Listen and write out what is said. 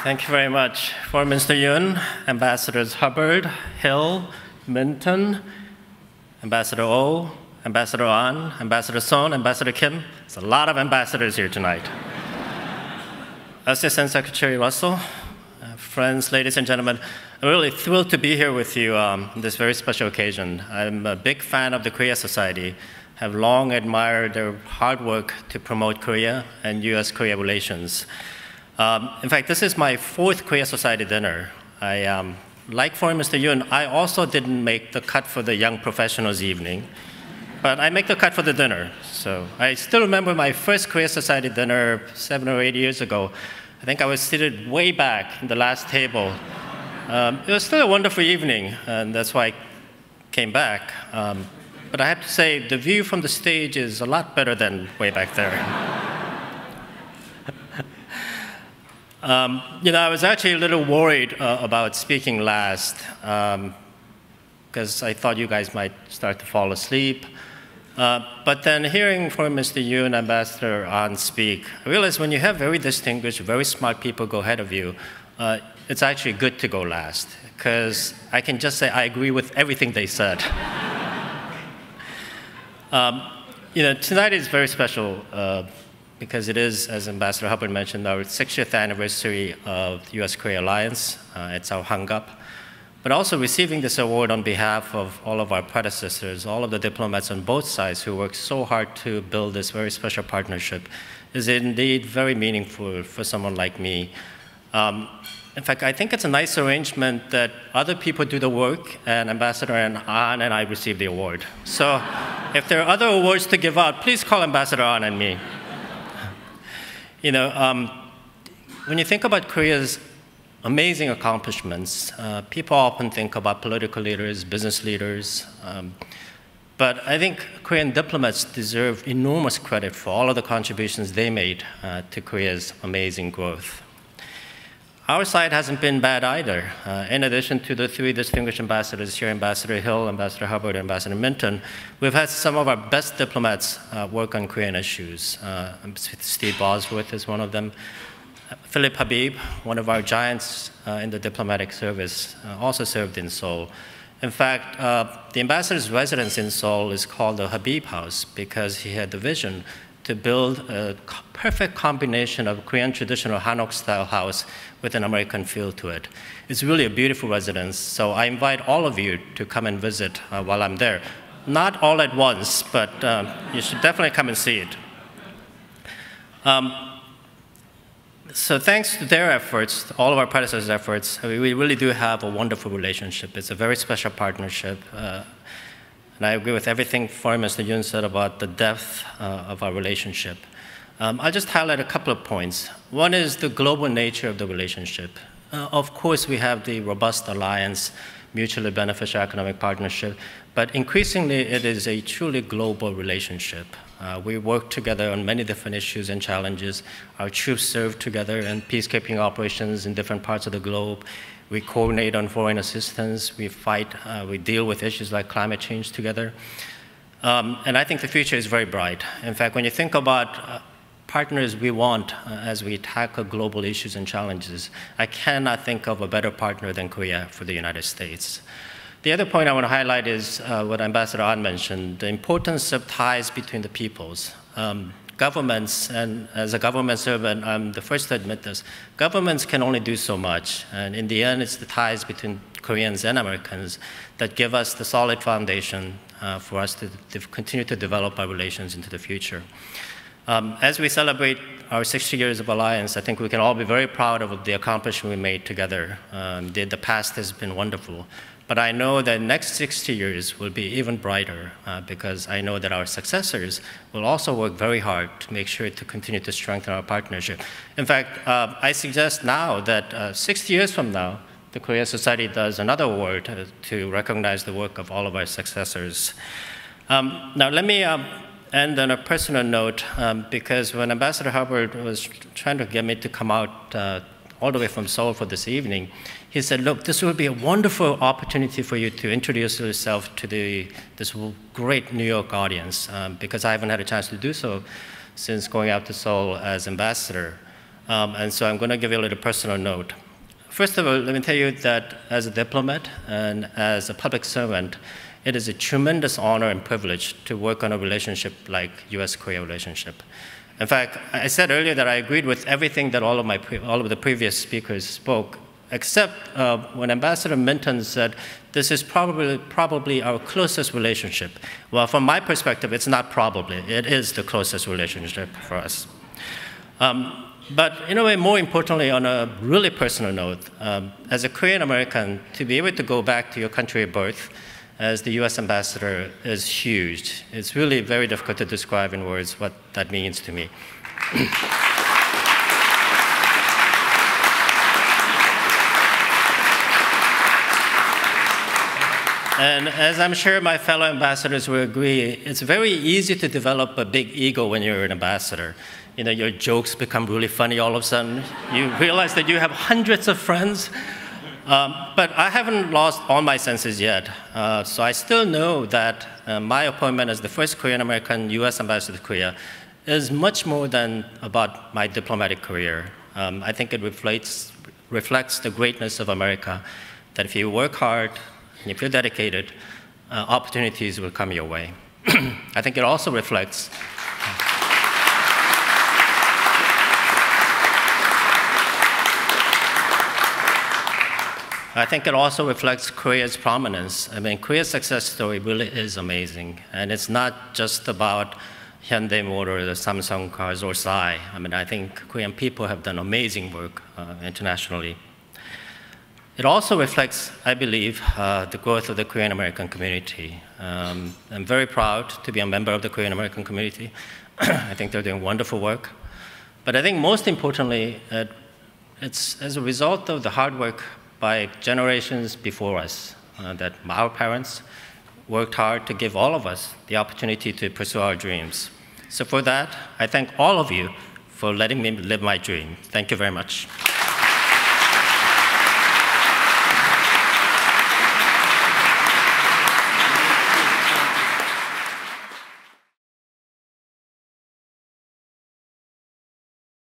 Thank you very much. For Mr. Yoon, Ambassadors Hubbard, Hill, Minton, Ambassador Oh, Ambassador An, Ambassador Son, Ambassador Kim. There's a lot of ambassadors here tonight. Assistant Secretary Russell, friends, ladies and gentlemen, I'm really thrilled to be here with you on this very special occasion. I'm a big fan of the Korea Society, have long admired their hard work to promote Korea and US-Korea relations. In fact, this is my 4th Korea Society dinner. Like for Mr. Yoon, I also didn't make the cut for the young professionals evening, but I make the cut for the dinner. So I still remember my first Korea Society dinner 7 or 8 years ago. I think I was seated way back in the last table. It was still a wonderful evening, and that's why I came back. But I have to say, the view from the stage is a lot better than way back there. I was actually a little worried about speaking last, because I thought you guys might start to fall asleep. But then hearing from Mr. Yoon, Ambassador An speak, I realized when you have very distinguished, very smart people go ahead of you, it's actually good to go last, because I can just say I agree with everything they said. Tonight is very special because it is, as Ambassador Hubbard mentioned, our 60th anniversary of the US-Korea Alliance. It's our hang-up. But also receiving this award on behalf of all of our predecessors, all of the diplomats on both sides who worked so hard to build this very special partnership is indeed very meaningful for someone like me. In fact, I think it's a nice arrangement that other people do the work and Ambassador An and I receive the award. So if there are other awards to give out, please call Ambassador An and me. When you think about Korea's amazing accomplishments, people often think about political leaders, business leaders, but I think Korean diplomats deserve enormous credit for all of the contributions they made to Korea's amazing growth. Our side hasn't been bad either. In addition to the 3 distinguished ambassadors here, Ambassador Hill, Ambassador Hubbard, and Ambassador Minton, we've had some of our best diplomats work on Korean issues. Steve Bosworth is one of them. Philip Habib, one of our giants in the diplomatic service, also served in Seoul. In fact, the ambassador's residence in Seoul is called the Habib House because he had the vision to build a perfect combination of Korean traditional Hanok-style house with an American feel to it. It's really a beautiful residence, so I invite all of you to come and visit while I'm there. Not all at once, but you should definitely come and see it. So thanks to their efforts, all of our predecessors' efforts, we really do have a wonderful relationship. It's a very special partnership. And I agree with everything Mr. Yoon said about the depth of our relationship. I'll just highlight a couple of points. One is the global nature of the relationship. Of course, we have the robust alliance, mutually beneficial economic partnership, but increasingly it is a truly global relationship. We work together on many different issues and challenges. Our troops serve together in peacekeeping operations in different parts of the globe. We coordinate on foreign assistance. We fight, we deal with issues like climate change together. And I think the future is very bright. In fact, when you think about partners we want as we tackle global issues and challenges, I cannot think of a better partner than Korea for the United States. The other point I want to highlight is what Ambassador An mentioned, the importance of ties between the peoples. Governments, and as a government servant, I'm the first to admit this, governments can only do so much. And in the end, it's the ties between Koreans and Americans that give us the solid foundation for us to continue to develop our relations into the future. As we celebrate our 60 years of alliance, I think we can all be very proud of the accomplishment we made together. The past has been wonderful. But I know that next 60 years will be even brighter because I know that our successors will also work very hard to make sure to continue to strengthen our partnership. In fact, I suggest now that 60 years from now, the Korea Society does another award to recognize the work of all of our successors. Now, let me end on a personal note because when Ambassador Hubbard was trying to get me to come out all the way from Seoul for this evening, he said, look, this will be a wonderful opportunity for you to introduce yourself to this great New York audience, because I haven't had a chance to do so since going out to Seoul as ambassador. And so I'm going to give you a little personal note. First of all, let me tell you that as a diplomat and as a public servant, it is a tremendous honor and privilege to work on a relationship like US-Korea relationship. In fact, I said earlier that I agreed with everything that all of the previous speakers spoke, except when Ambassador Minton said, this is probably our closest relationship. Well, from my perspective, it's not probably. It is the closest relationship for us. But in a way, more importantly, on a really personal note, as a Korean American, to be able to go back to your country of birth as the US ambassador is huge. It's really very difficult to describe in words what that means to me. And as I'm sure my fellow ambassadors will agree, it's very easy to develop a big ego when you're an ambassador. You know, your jokes become really funny all of a sudden. You realize that you have hundreds of friends. But I haven't lost all my senses yet. So I still know that my appointment as the first Korean-American US ambassador to Korea is much more than about my diplomatic career. I think it reflects the greatness of America, that if you work hard, and if you're dedicated, opportunities will come your way. I think it also reflects Korea's prominence. I mean, Korea's success story really is amazing. And it's not just about Hyundai Motor, the Samsung cars, or Psy. I mean, I think Korean people have done amazing work internationally. It also reflects, I believe, the growth of the Korean American community. I'm very proud to be a member of the Korean American community. I think they're doing wonderful work. But I think most importantly, it's as a result of the hard work by generations before us, that our parents worked hard to give all of us the opportunity to pursue our dreams. So for that, I thank all of you for letting me live my dream. Thank you very much.